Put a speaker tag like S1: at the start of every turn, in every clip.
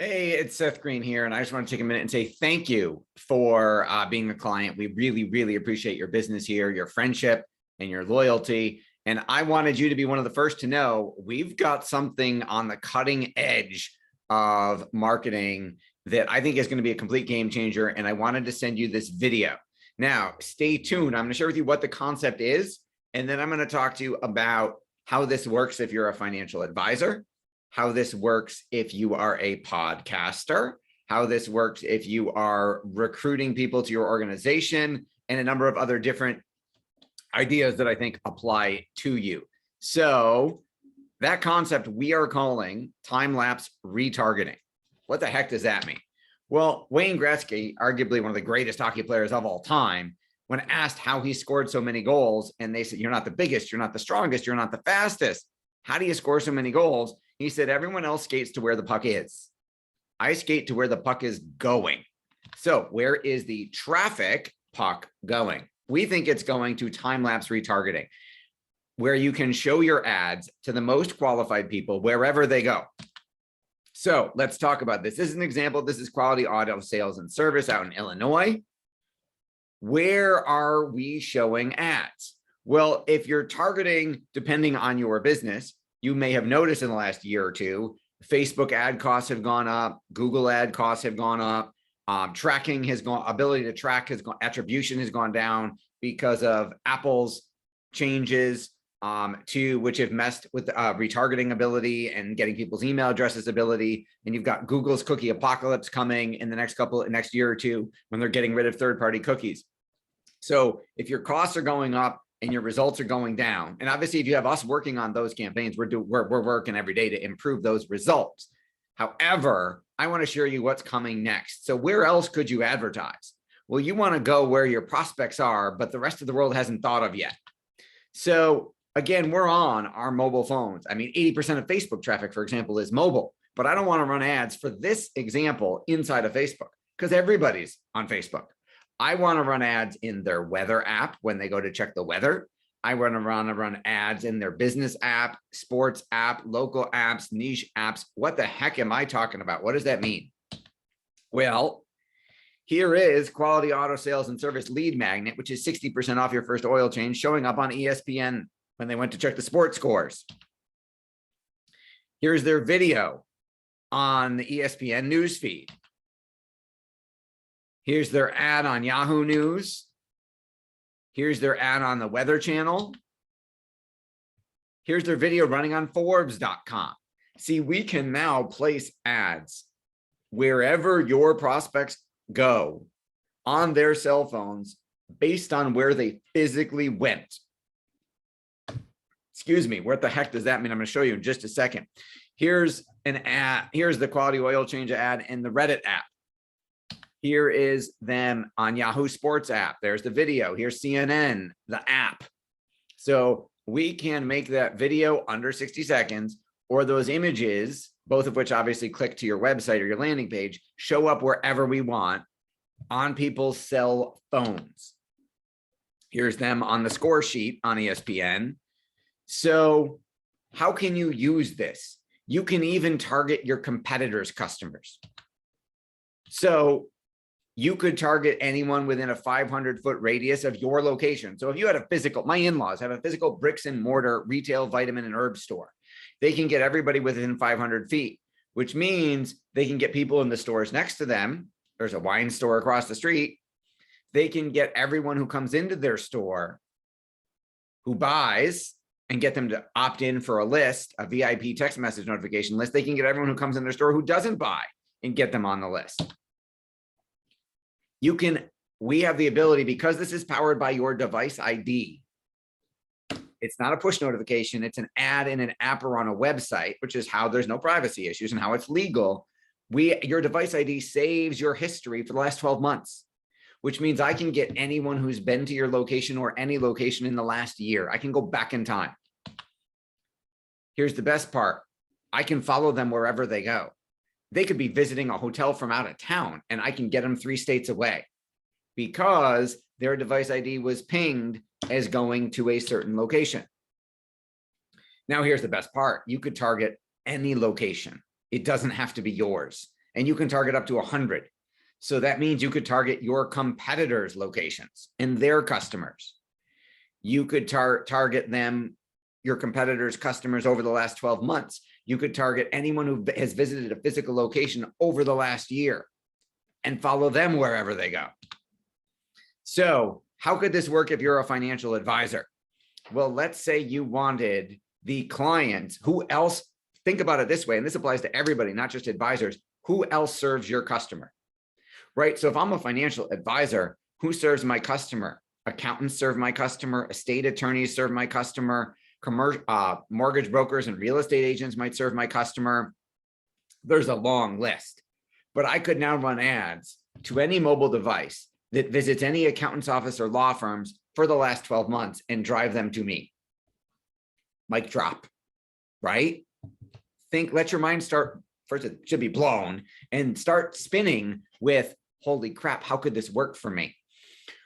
S1: Hey, it's Seth Green here, and I just want to take a minute and say thank you for being a client. We really, really appreciate your business here, your friendship, and your loyalty. And I wanted you to be one of the first to know we've got something on the cutting edge of marketing that I think is going to be a complete game changer. And I wanted to send you this video. Now, stay tuned. I'm going to share with you what the concept is, and then I'm going to talk to you about how this works if you're a financial advisor, how this works if you are a podcaster, how this works if you are recruiting people to your organization, and a number of other different ideas that I think apply to you. So that concept we are calling time-lapse retargeting. What the heck does that mean? Well, Wayne Gretzky, arguably one of the greatest hockey players of all time, when asked how he scored so many goals, and they said, you're not the biggest, you're not the strongest, you're not the fastest. How do you score so many goals? He said, everyone else skates to where the puck is. I skate to where the puck is going. So where is the traffic puck going? We think it's going to time-lapse retargeting, where you can show your ads to the most qualified people wherever they go. So let's talk about this. This is an example. This is Quality Auto Sales and Service out in Illinois. Where are we showing ads? Well, if you're targeting, depending on your business, you may have noticed in the last year or two, Facebook ad costs have gone up, Google ad costs have gone up, tracking has gone, ability to track has gone, attribution has gone down because of Apple's changes which have messed with retargeting ability and getting people's email addresses ability. And you've got Google's cookie apocalypse coming in the next year or two when they're getting rid of third-party cookies. So if your costs are going up and your results are going down, and obviously if you have us working on those campaigns, we're working every day to improve those results. However, I want to share you what's coming next. So where else could you advertise? Well, you want to go where your prospects are, but the rest of the world hasn't thought of yet. So again, we're on our mobile phones. I mean, 80% of Facebook traffic, for example, is mobile, but I don't want to run ads for this example inside of Facebook because everybody's on Facebook. I want to run ads in their weather app when they go to check the weather. I want to run ads in their business app, sports app, local apps, niche apps. What the heck am I talking about? What does that mean? Well, here is Quality Auto Sales and Service Lead Magnet, which is 60% off your first oil change, showing up on ESPN when they went to check the sports scores. Here's their video on the ESPN newsfeed. Here's their ad on Yahoo News. Here's their ad on the Weather Channel. Here's their video running on Forbes.com. See, we can now place ads wherever your prospects go on their cell phones based on where they physically went. Excuse me, what the heck does that mean? I'm going to show you in just a second. Here's an ad. Here's the Quality Oil Change ad in the Reddit app. Here is them on Yahoo Sports app. There's the video. Here's CNN, the app. So we can make that video under 60 seconds, or those images, both of which obviously click to your website or your landing page, show up wherever we want on people's cell phones. Here's them on the score sheet on ESPN. So how can you use this? You can even target your competitors' customers. So you could target anyone within a 500-foot radius of your location. So if you had a physical, my in-laws have a physical bricks and mortar retail vitamin and herb store. They can get everybody within 500 feet, which means they can get people in the stores next to them. There's a wine store across the street. They can get everyone who comes into their store who buys and get them to opt in for a list, a VIP text message notification list. They can get everyone who comes in their store who doesn't buy and get them on the list. We have the ability, because this is powered by your device ID. It's not a push notification. It's an ad in an app or on a website, which is how there's no privacy issues and how it's legal. Your device ID saves your history for the last 12 months, which means I can get anyone who's been to your location or any location in the last year. I can go back in time. Here's the best part. I can follow them wherever they go. They could be visiting a hotel from out of town and I can get them 3 states away because their device ID was pinged as going to a certain location. Now, here's the best part. You could target any location. It doesn't have to be yours. and you can target up to 100. So that means you could target your competitors' locations and their customers. You could target them, your competitors' customers over the last 12 months. You could target anyone who has visited a physical location over the last year and follow them wherever they go. So how could this work if you're a financial advisor? Well, let's say you wanted the client, who else, think about it this way, and this applies to everybody, not just advisors, who else serves your customer, right? So if I'm a financial advisor, who serves my customer? Accountants serve my customer, estate attorneys serve my customer, mortgage brokers and real estate agents might serve my customer. There's a long list, but I could now run ads to any mobile device that visits any accountant's office or law firms for the last 12 months and drive them to me. Mic drop, right? Let your mind start, first it should be blown, and start spinning with, holy crap, how could this work for me?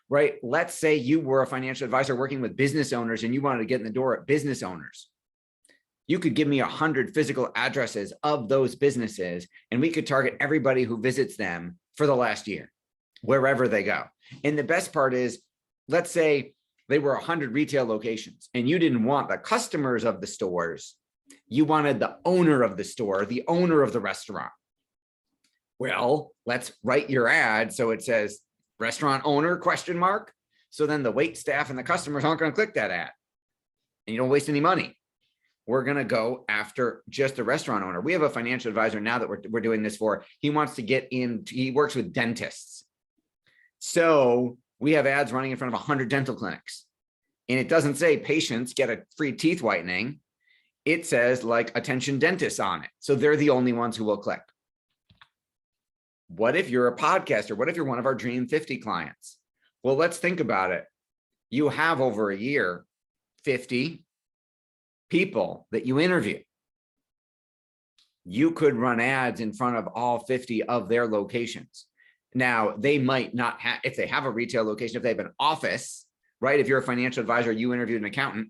S1: Right? Let's say you were a financial advisor working with business owners and you wanted to get in the door at business owners. You could give me 100 physical addresses of those businesses, and we could target everybody who visits them for the last year, wherever they go. And the best part is, let's say they were 100 retail locations and you didn't want the customers of the stores. You wanted the owner of the store, the owner of the restaurant. Well, let's write your ad so it says restaurant owner ? So then the wait staff and the customers aren't going to click that ad and you don't waste any money. We're going to go after just the restaurant owner. We have a financial advisor now that we're doing this for. He wants to get in, he works with dentists. So we have ads running in front of 100 dental clinics, and it doesn't say patients get a free teeth whitening. It says like attention dentists on it. So they're the only ones who will click. What if you're a podcaster? What if you're one of our Dream 50 clients? Well, let's think about it. You have over a year, 50 people that you interview. You could run ads in front of all 50 of their locations. Now, they might not have, if they have a retail location, if they have an office, right? If you're a financial advisor, you interviewed an accountant,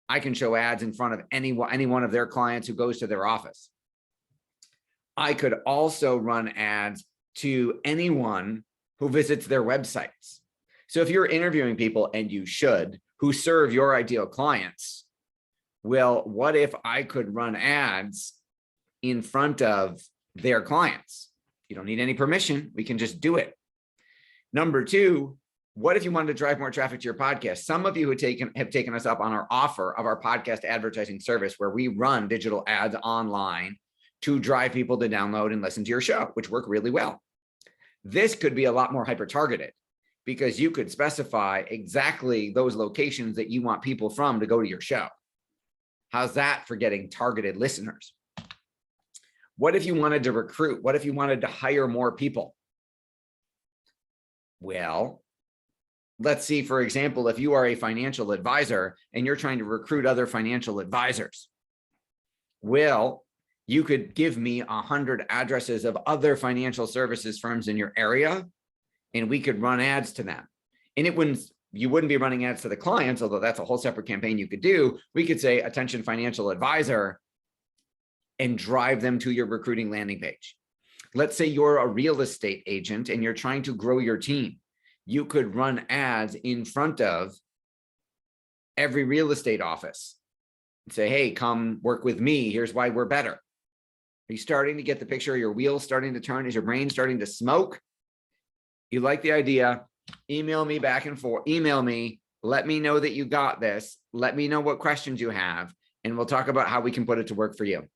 S1: I can show ads in front of any one of their clients who goes to their office. I could also run ads to anyone who visits their websites. So if you're interviewing people, and you should, who serve your ideal clients, well, what if I could run ads in front of their clients? You don't need any permission. We can just do it. Number two, what if you wanted to drive more traffic to your podcast? Some of you have taken us up on our offer of our podcast advertising service, where we run digital ads online to drive people to download and listen to your show, which work really well. This could be a lot more hyper-targeted, because you could specify exactly those locations that you want people from to go to your show. How's that for getting targeted listeners? What if you wanted to recruit? What if you wanted to hire more people? Well, let's see, for example, if you are a financial advisor and you're trying to recruit other financial advisors. Well, you could give me 100 addresses of other financial services firms in your area, and we could run ads to them. And you wouldn't be running ads to the clients, although that's a whole separate campaign you could do. We could say, attention financial advisor, and drive them to your recruiting landing page. Let's say you're a real estate agent and you're trying to grow your team. You could run ads in front of every real estate office and say, hey, come work with me. Here's why we're better. Are you starting to get the picture? Are your wheels starting to turn? Is your brain starting to smoke? You like the idea? Email me back and forth. Email me. Let me know that you got this. Let me know what questions you have, and we'll talk about how we can put it to work for you.